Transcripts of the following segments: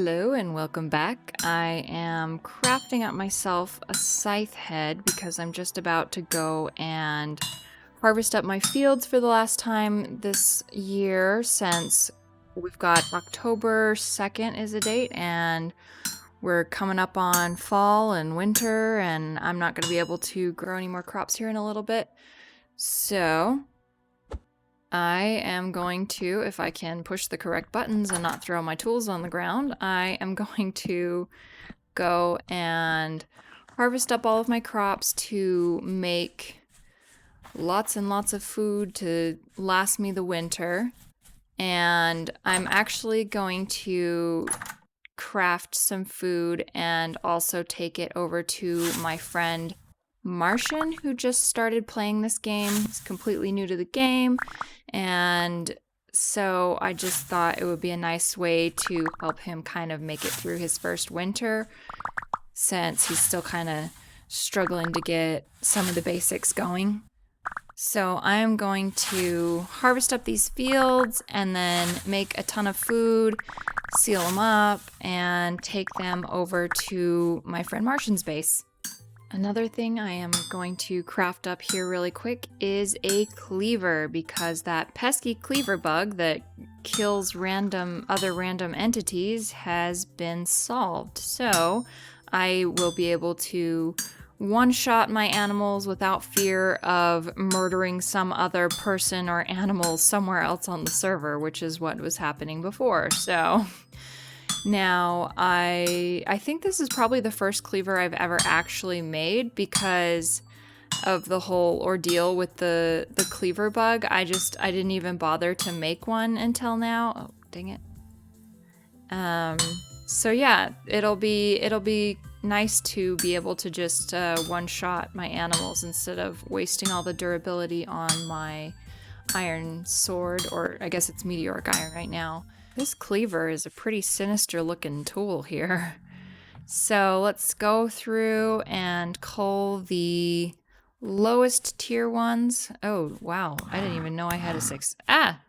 Hello and welcome back. I am crafting up myself a scythe head because I'm just about to go and harvest up my fields for the last time this year, since we've got October 2nd is a date and we're coming up on fall and winter, and I'm not going to be able to grow any more crops here in a little bit. So I am going to, if I can push the correct buttons and not throw my tools on the ground, I am going to go and harvest up all of my crops to make lots and lots of food to last me the winter. And I'm actually going to craft some food and also take it over to my friend Martian, who just started playing this game. He's completely new to the game, and so I just thought it would be a nice way to help him kind of make it through his first winter, since he's still kind of struggling to get some of the basics going. So I'm going to harvest up these fields and then make a ton of food, seal them up, and take them over to my friend Martian's base. Another thing I am going to craft up here really quick is a cleaver, because that pesky cleaver bug that kills other random entities has been solved. So I will be able to one-shot my animals without fear of murdering some other person or animal somewhere else on the server, which is what was happening before. So now I think this is probably the first cleaver I've ever actually made, because of the whole ordeal with the cleaver bug. I didn't even bother to make one until now. Oh, dang it. So yeah, it'll be nice to be able to just one-shot my animals instead of wasting all the durability on my iron sword, or I guess it's meteoric iron right now. This cleaver is a pretty sinister looking tool here. So let's go through and cull the lowest tier ones. Oh, wow. I didn't even know I had a 6. Ah!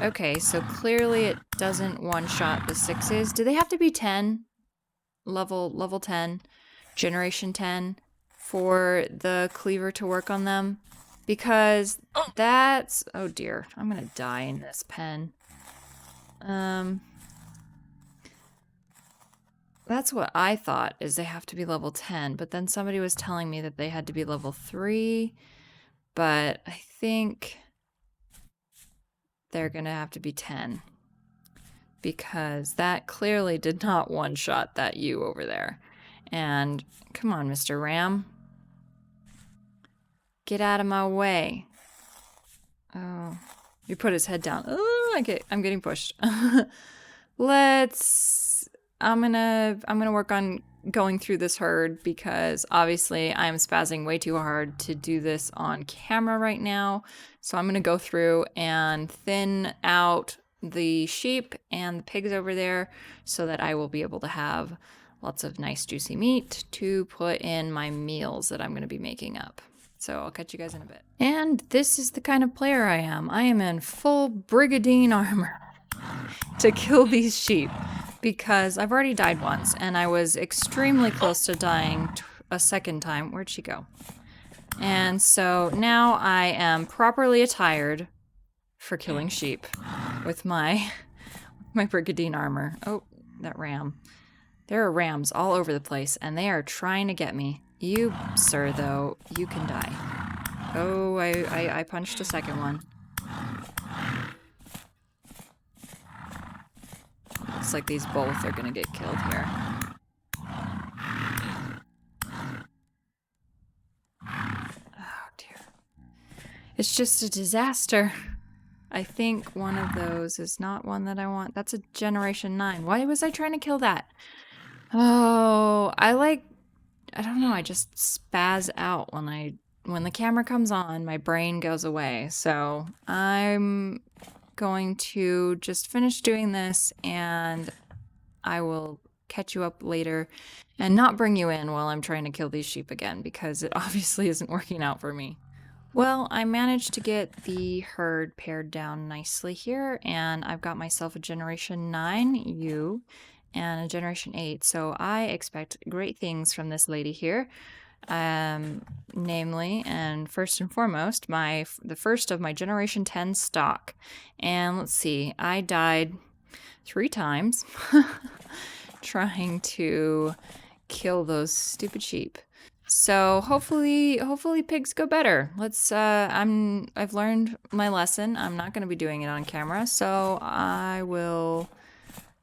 Okay, so clearly it doesn't one-shot the 6s. Do they have to be 10? Level 10, generation 10 for the cleaver to work on them? Because that's... oh dear, I'm gonna die in this pen. That's what I thought, is they have to be level 10, but then somebody was telling me that they had to be level 3, but I think they're gonna have to be 10, because that clearly did not one-shot that U over there. And come on, Mr. Ram. Get out of my way. Oh, he put his head down. Oh, okay, I'm getting pushed. I'm gonna work on going through this herd, because obviously I'm spazzing way too hard to do this on camera right now. So I'm gonna go through and thin out the sheep and the pigs over there so that I will be able to have lots of nice juicy meat to put in my meals that I'm going to be making up. So I'll catch you guys in a bit. And this is the kind of player I am. I am in full brigandine armor to kill these sheep, because I've already died once and I was extremely close to dying a second time. Where'd she go? And so now I am properly attired for killing sheep with my brigandine armor. Oh, that ram. There are rams all over the place, and they are trying to get me. You, sir, though, you can die. Oh, I punched a second one. Looks like these both are gonna get killed here. Oh, dear. It's just a disaster. I think one of those is not one that I want. That's a generation 9. Why was I trying to kill that? Oh, I don't know, I just spaz out when the camera comes on, my brain goes away. So I'm going to just finish doing this, and I will catch you up later and not bring you in while I'm trying to kill these sheep again, because it obviously isn't working out for me. Well, I managed to get the herd pared down nicely here, and I've got myself a Generation 9 ewe and a Generation 8, so I expect great things from this lady here. Namely, and first and foremost, the first of my Generation 10 stock. And let's see, I died 3 times trying to kill those stupid sheep. So hopefully pigs go better. I've learned my lesson. I'm not going to be doing it on camera, so I will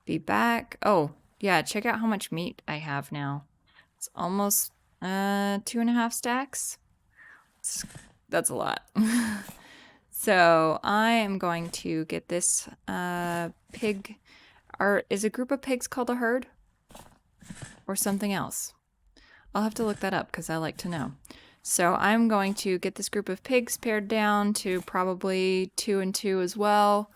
be back. Oh, yeah, check out how much meat I have now. It's almost 2.5 stacks. That's a lot. So I am going to get this pig. Is a group of pigs called a herd? Or something else? I'll have to look that up because I like to know. So I'm going to get this group of pigs pared down to probably 2 and 2 as well,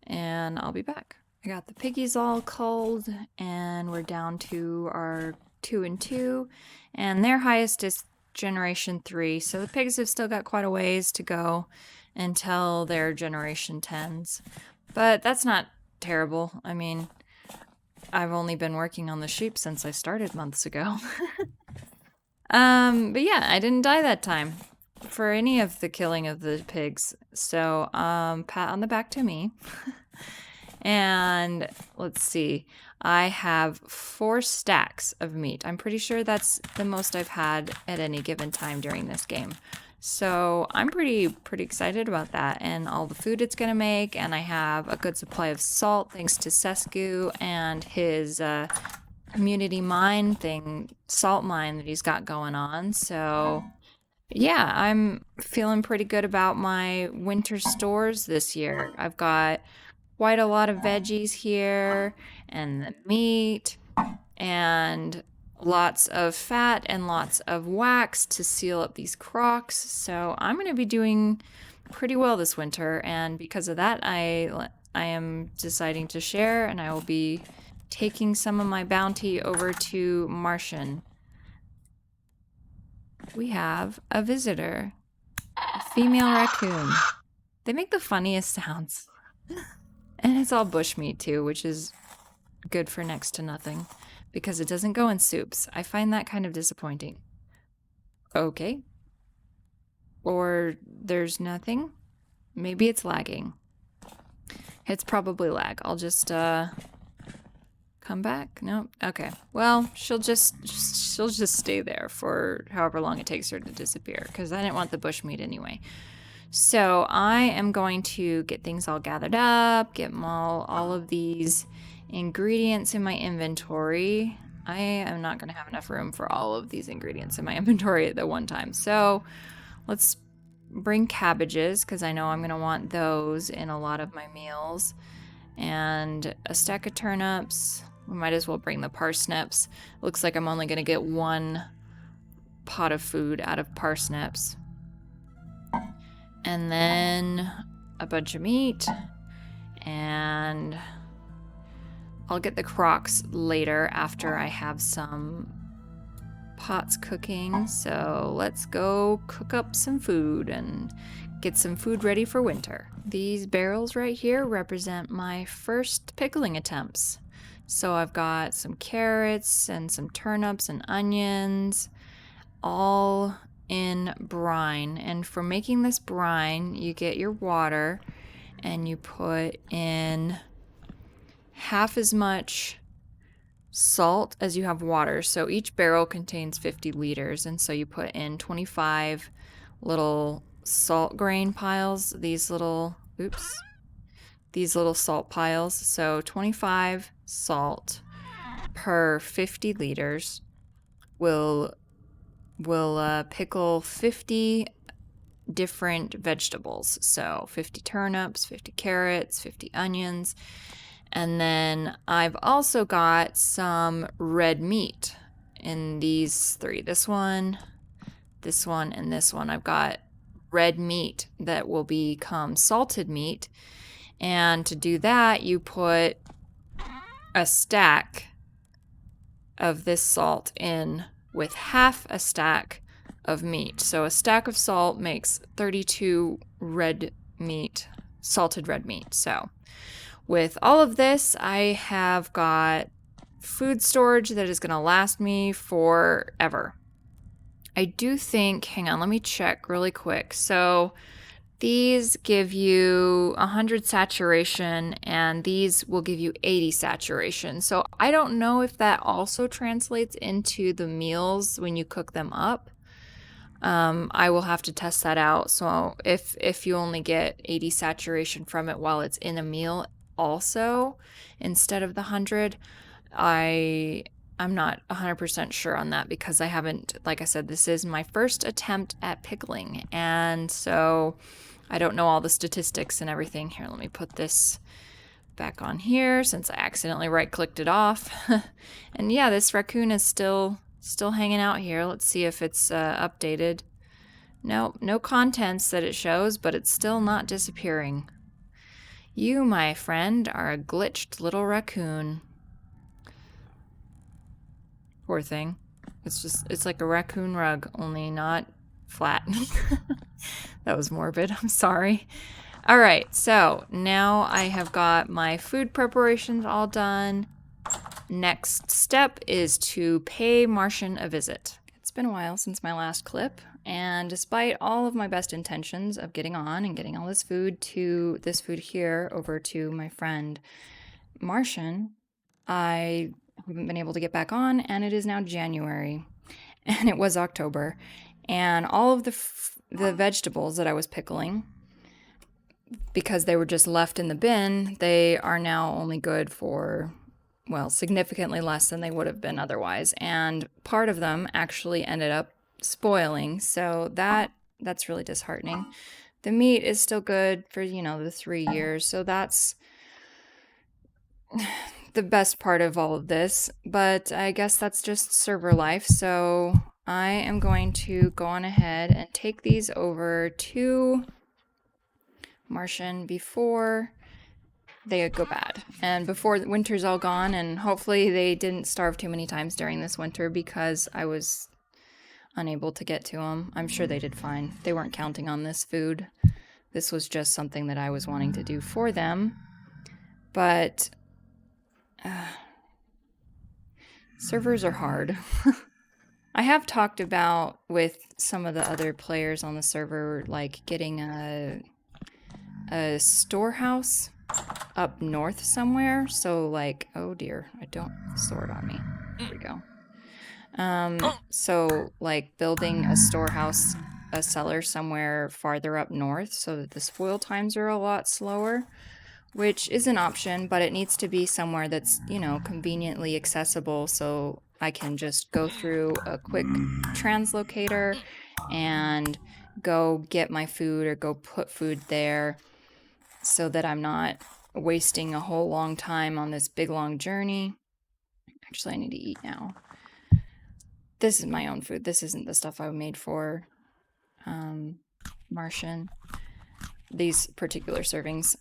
and I'll be back. I got the piggies all culled, and we're down to our 2 and 2, and their highest is Generation 3, so the pigs have still got quite a ways to go until they're Generation 10s. But that's not terrible. I mean, I've only been working on the sheep since I started months ago. But yeah, I didn't die that time for any of the killing of the pigs. So, pat on the back to me. And let's see, I have 4 stacks of meat. I'm pretty sure that's the most I've had at any given time during this game. So I'm pretty excited about that and all the food it's gonna make. And I have a good supply of salt thanks to Sesku and his community salt mine that he's got going on. So yeah, I'm feeling pretty good about my winter stores this year. I've got quite a lot of veggies here and the meat and lots of fat and lots of wax to seal up these crocks. So I'm going to be doing pretty well this winter, and because of that I am deciding to share, and I will be taking some of my bounty over to Martian. We have a visitor, a female raccoon. They make the funniest sounds. And it's all bushmeat too, which is good for next to nothing because it doesn't go in soups. I find that kind of disappointing. Okay. Or there's nothing. Maybe it's lagging. It's probably lag. I'll just come back? No? Okay. Well, she'll just stay there for however long it takes her to disappear, because I didn't want the bushmeat anyway. So I am going to get things all gathered up, get all of these ingredients in my inventory. I am not going to have enough room for all of these ingredients in my inventory at the one time. So let's bring cabbages, because I know I'm going to want those in a lot of my meals. And a stack of turnips. We might as well bring the parsnips. Looks like I'm only going to get 1 pot of food out of parsnips. And then a bunch of meat. And I'll get the crocks later after I have some pots cooking. So let's go cook up some food and get some food ready for winter. These barrels right here represent my first pickling attempts. So I've got some carrots and some turnips and onions, all in brine. And for making this brine, you get your water and you put in half as much salt as you have water. So each barrel contains 50 liters, and so you put in 25 little salt grain piles, these little salt piles. So 25 salt per 50 liters will pickle 50 different vegetables. So 50 turnips, 50 carrots, 50 onions. And then I've also got some red meat in these 3. This one, and this one. I've got red meat that will become salted meat. And to do that, you put a stack of this salt in with half a stack of meat. So a stack of salt makes 32 red meat, salted red meat. So with all of this, I have got food storage that is going to last me forever. I do think, hang on, let me check really quick. So these give you 100 saturation, and these will give you 80 saturation. So I don't know if that also translates into the meals when you cook them up. I will have to test that out. So if you only get 80 saturation from it while it's in a meal also, instead of the 100, I'm not 100% sure on that because I haven't, like I said, this is my first attempt at pickling. And so I don't know all the statistics and everything. Here, let me put this back on here since I accidentally right-clicked it off. And yeah, this raccoon is still hanging out here. Let's see if it's updated. No contents that it shows, but it's still not disappearing. You, my friend, are a glitched little raccoon. Poor thing. It's like a raccoon rug, only not flat. That was morbid. I'm sorry. All right, so now I have got my food preparations all done. Next step is to pay Martian a visit. It's been a while since my last clip, and despite all of my best intentions of getting on and getting all this food here over to my friend Martian, I haven't been able to get back on, and it is now January, and it was October, and all of the vegetables that I was pickling, because they were just left in the bin, they are now only good for, well, significantly less than they would have been otherwise, and part of them actually ended up spoiling, so that's really disheartening. The meat is still good for, the 3 years, so that's the best part of all of this, but I guess that's just server life, so I am going to go on ahead and take these over to Martian before they go bad and before winter's all gone, and hopefully they didn't starve too many times during this winter because I was unable to get to them. I'm sure they did fine. They weren't counting on this food. This was just something that I was wanting to do for them, but servers are hard. I have talked about with some of the other players on the server, like getting a storehouse up north somewhere. So like, oh dear, I don't have the sword on me. There we go. So like building a storehouse, a cellar somewhere farther up north so that the spoil times are a lot slower, which is an option, but it needs to be somewhere that's, conveniently accessible so I can just go through a quick translocator and go get my food or go put food there so that I'm not wasting a whole long time on this big long journey. Actually, I need to eat now. This is my own food. This isn't the stuff I made for Martian. These particular servings.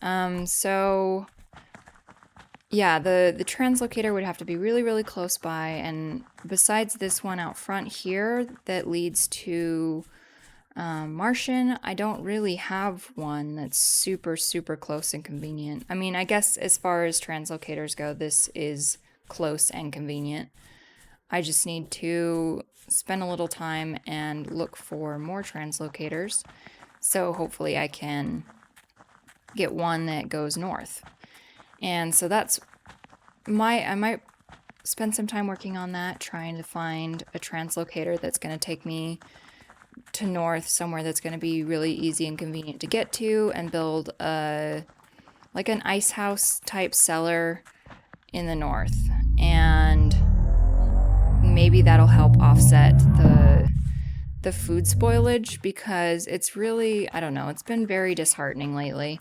So yeah, the translocator would have to be really, really close by, and besides this one out front here that leads to Martian, I don't really have one that's super, super close and convenient. I mean, I guess as far as translocators go, this is close and convenient. I just need to spend a little time and look for more translocators. So hopefully I can get one that goes north. And so that's I might spend some time working on that, trying to find a translocator that's going to take me to north, somewhere that's going to be really easy and convenient to get to, and build like an ice house type cellar in the north. And maybe that'll help offset the food spoilage, because it's really, I don't know, it's been very disheartening lately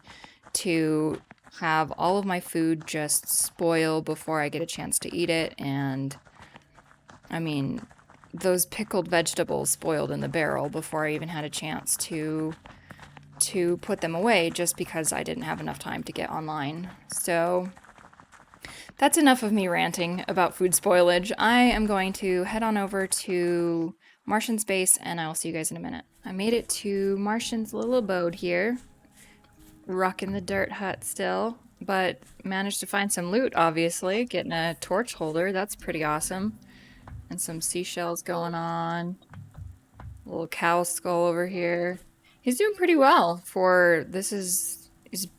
to have all of my food just spoil before I get a chance to eat it. And I mean, those pickled vegetables spoiled in the barrel before I even had a chance to put them away, just because I didn't have enough time to get online. So that's enough of me ranting about food spoilage. I am going to head on over to Martian's base, and I will see you guys in a minute. I made it to Martian's little abode here. Rocking the dirt hut still, but managed to find some loot, obviously. Getting a torch holder, that's pretty awesome. And some seashells going on. A little cow skull over here. He's doing pretty well for he's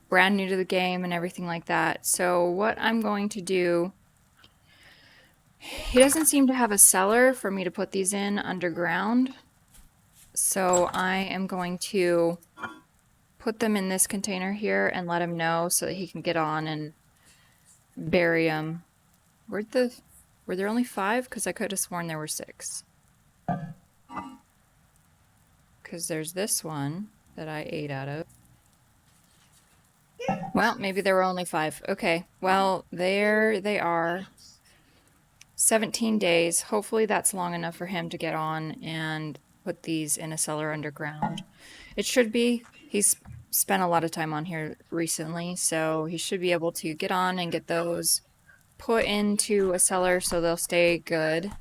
brand new to the game and everything like that. So what I'm going to do, he doesn't seem to have a cellar for me to put these in underground. So I am going to put them in this container here and let him know so that he can get on and bury them. Were there only 5? Because I could have sworn there were 6. Because there's this one that I ate out of. Well, maybe there were only 5. Okay, well, there they are. 17 days. Hopefully that's long enough for him to get on and put these in a cellar underground. It should be. He's spent a lot of time on here recently, so he should be able to get on and get those put into a cellar so they'll stay good.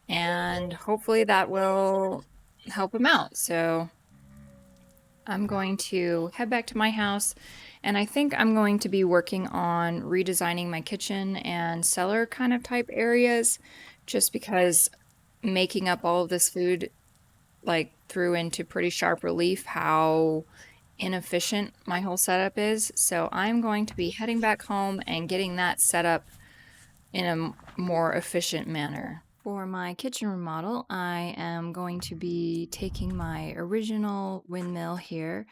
And hopefully that will help him out. So I'm going to head back to my house, and I think I'm going to be working on redesigning my kitchen and cellar kind of type areas, just because making up all of this food like threw into pretty sharp relief how inefficient my whole setup is. So I'm going to be heading back home and getting that set up in a more efficient manner. For my kitchen remodel, I am going to be taking my original windmill here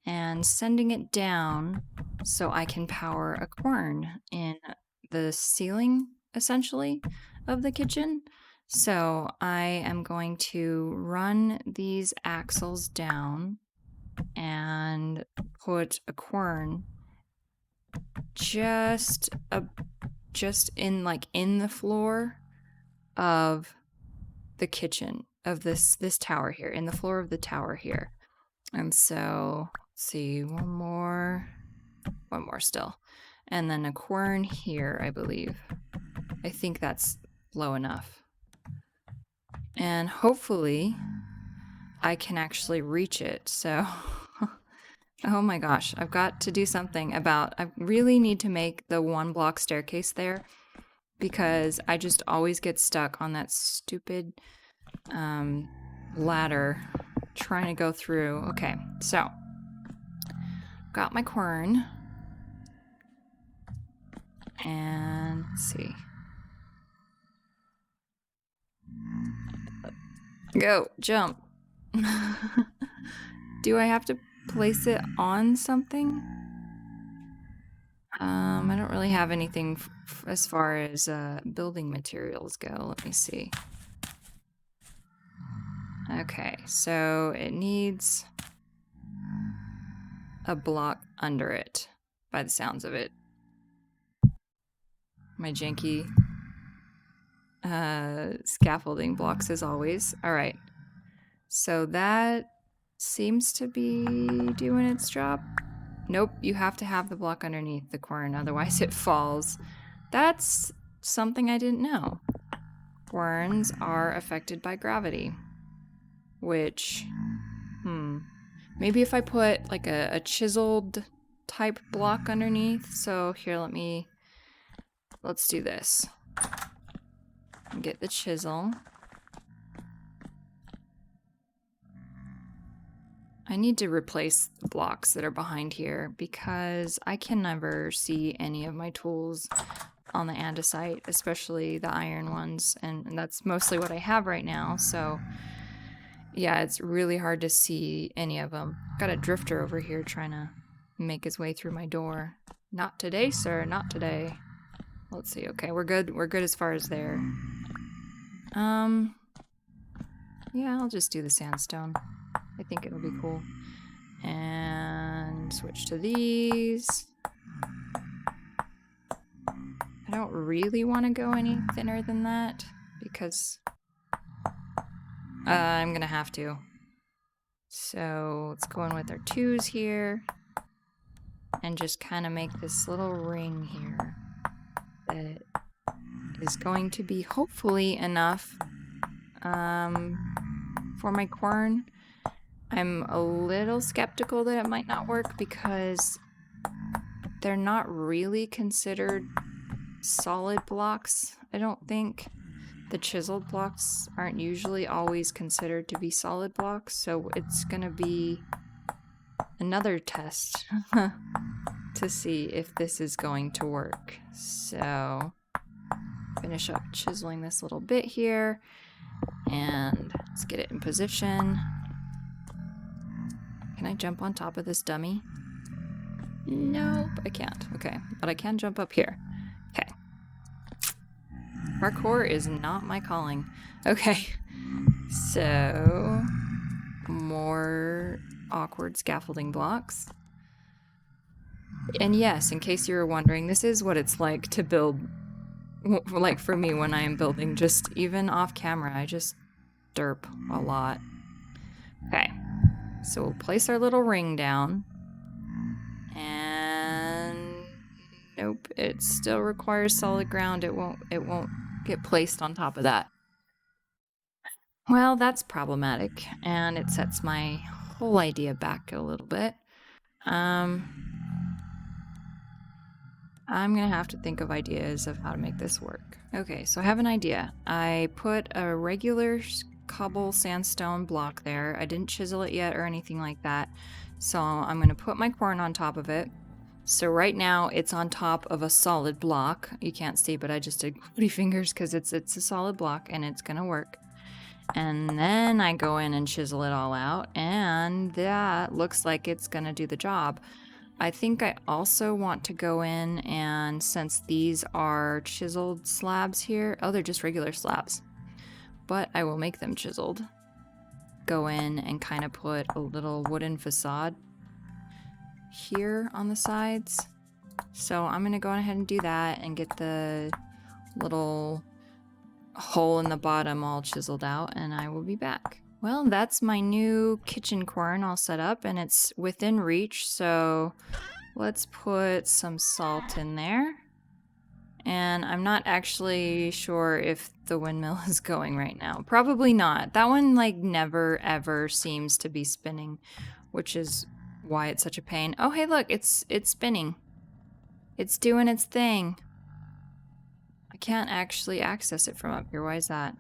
and sending it down so I can power a quern in the ceiling, essentially, of the kitchen. So I am going to run these axles down and put a quern just in the floor of the kitchen of this tower here, in the floor of the tower here. And so let's see, one more still, and then a quern here, I believe. I think that's low enough, and hopefully I can actually reach it. So oh my gosh, I've got to do something about, I really need to make the 1 block staircase there, because I just always get stuck on that stupid ladder trying to go through. Okay, so got my quern, and let's see. Go, jump. Do I have to place it on something? I don't really have anything as far as building materials go. Let me see. Okay, so it needs a block under it, by the sounds of it. My janky scaffolding blocks as always. All right, so that seems to be doing its job. Nope, you have to have the block underneath the quern, otherwise it falls. That's something I didn't know. Querns are affected by gravity, which, maybe if I put like a chiseled type block underneath. So here, let's do this. Get the chisel. I need to replace the blocks that are behind here because I can never see any of my tools on the andesite, especially the iron ones, and that's mostly what I have right now, so yeah, it's really hard to see any of them. Got a drifter over here trying to make his way through my door. Not today, sir, not today. Let's see, okay, we're good as far as there. Yeah, I'll just do the sandstone. I think it'll be cool. And switch to these. I don't really want to go any thinner than that because I'm gonna have to. So let's go in with our 2s here and just kind of make this little ring here that is going to be hopefully enough for my quern. I'm a little skeptical that it might not work because they're not really considered solid blocks, I don't think. The chiseled blocks aren't usually always considered to be solid blocks, so it's gonna be another test to see if this is going to work. So, finish up chiseling this little bit here, and let's get it in position. Can I jump on top of this dummy? Nope, I can't. Okay, but I can jump up here. Okay. Parkour is not my calling. Okay, so more awkward scaffolding blocks. And yes, in case you were wondering, this is what it's like to build, like for me when I am building, just even off camera, I just derp a lot. Okay, so we'll place our little ring down. And nope, it still requires solid ground. It won't get placed on top of that. Well, that's problematic, and it sets my whole idea back a little bit. I'm gonna have to think of ideas of how to make this work. Okay, so I have an idea. I put a regular cobble sandstone block there. I didn't chisel it yet or anything like that. So I'm gonna put my quern on top of it. So right now it's on top of a solid block. You can't see, but I just did woody fingers because it's a solid block and it's gonna work. And then I go in and chisel it all out, and that looks like it's gonna do the job. I think I also want to go in and, since these are chiseled slabs here, oh, they're just regular slabs, but I will make them chiseled. Go in and kind of put a little wooden facade here on the sides. So I'm gonna go ahead and do that and get the little hole in the bottom all chiseled out, and I will be back. Well, that's my new kitchen quern all set up, and it's within reach, so let's put some salt in there. And I'm not actually sure if the windmill is going right now. Probably not. That one like never ever seems to be spinning, which is why it's such a pain. Oh, hey, look, it's spinning. It's doing its thing. I can't actually access it from up here. Why is that?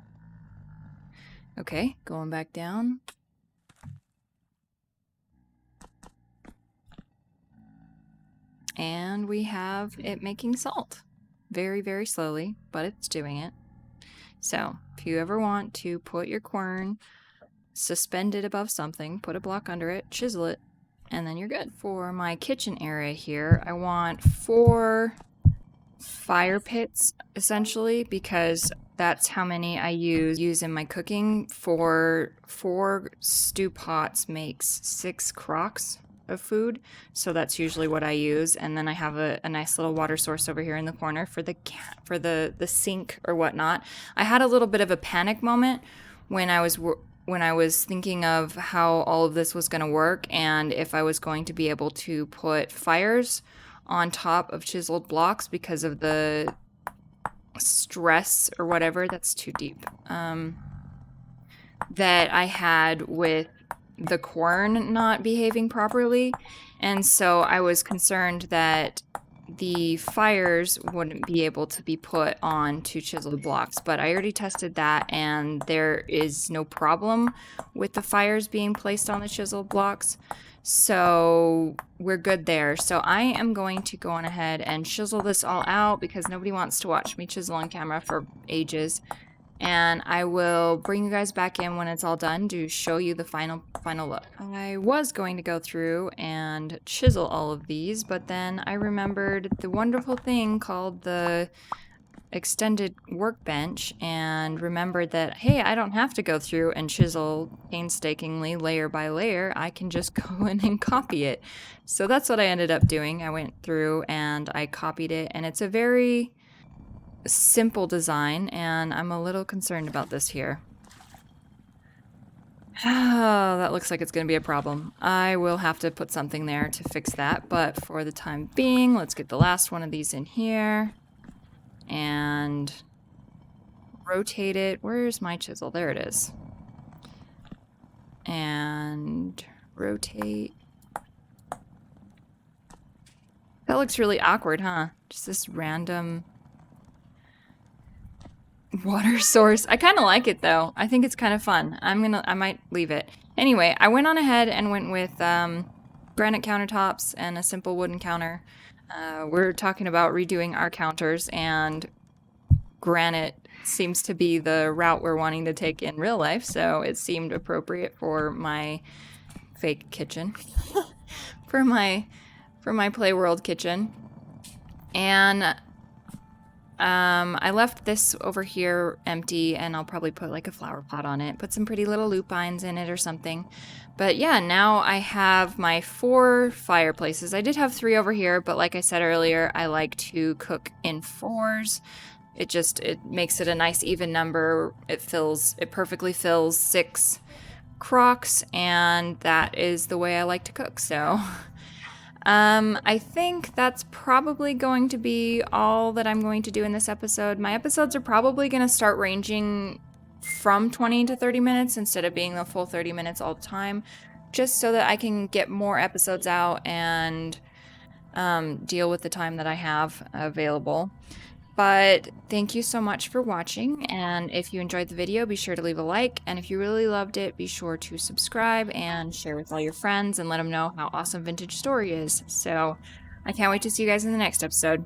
Okay, going back down. And we have it making salt. Very, very slowly, but it's doing it. So, if you ever want to put your quern, suspend it above something, put a block under it, chisel it, and then you're good. For my kitchen area here, I want 4 fire pits, essentially, because that's how many I use in my cooking. For 4 stew pots makes 6 crocks of food, so that's usually what I use. And then I have a nice little water source over here in the corner for the sink or whatnot. I had a little bit of a panic moment when I was thinking of how all of this was going to work and if I was going to be able to put fires on top of chiseled blocks because of the stress or whatever, that's too deep, that I had with the quern not behaving properly. And so I was concerned that the fires wouldn't be able to be put onto chiseled blocks, but I already tested that and there is no problem with the fires being placed on the chiseled blocks. So we're good there. So I am going to go on ahead and chisel this all out because nobody wants to watch me chisel on camera for ages. And I will bring you guys back in when it's all done to show you the final look. I was going to go through and chisel all of these, but then I remembered the wonderful thing called the extended workbench and remembered that, hey, I don't have to go through and chisel painstakingly layer by layer. I can just go in and copy it. So that's what I ended up doing. I went through and I copied it, and it's a very simple design, and I'm a little concerned about this here. Oh, that looks like it's going to be a problem. I will have to put something there to fix that, but for the time being, let's get the last one of these in here and rotate it. Where's my chisel? There it is. and rotate. That looks really awkward, huh? Just this random water source. I kind of like it though. I think it's kind of fun. I might leave it. Anyway, I went on ahead and went with granite countertops and a simple wooden counter. We're talking about redoing our counters, and granite seems to be the route we're wanting to take in real life, so it seemed appropriate for my fake kitchen. for my Playworld kitchen. And I left this over here empty, and I'll probably put like a flower pot on it, put some pretty little lupines in it or something. But yeah, now I have my 4 fireplaces. I did have 3 over here, but like I said earlier, I like to cook in 4s. It makes it a nice even number. It perfectly fills 6 crocks, and that is the way I like to cook. So I think that's probably going to be all that I'm going to do in this episode. My episodes are probably going to start ranging from 20 to 30 minutes instead of being the full 30 minutes all the time, just so that I can get more episodes out and deal with the time that I have available. But thank you so much for watching, and if you enjoyed the video, be sure to leave a like, and if you really loved it, be sure to subscribe and share with all your friends and let them know how awesome Vintage Story is. So I can't wait to see you guys in the next episode.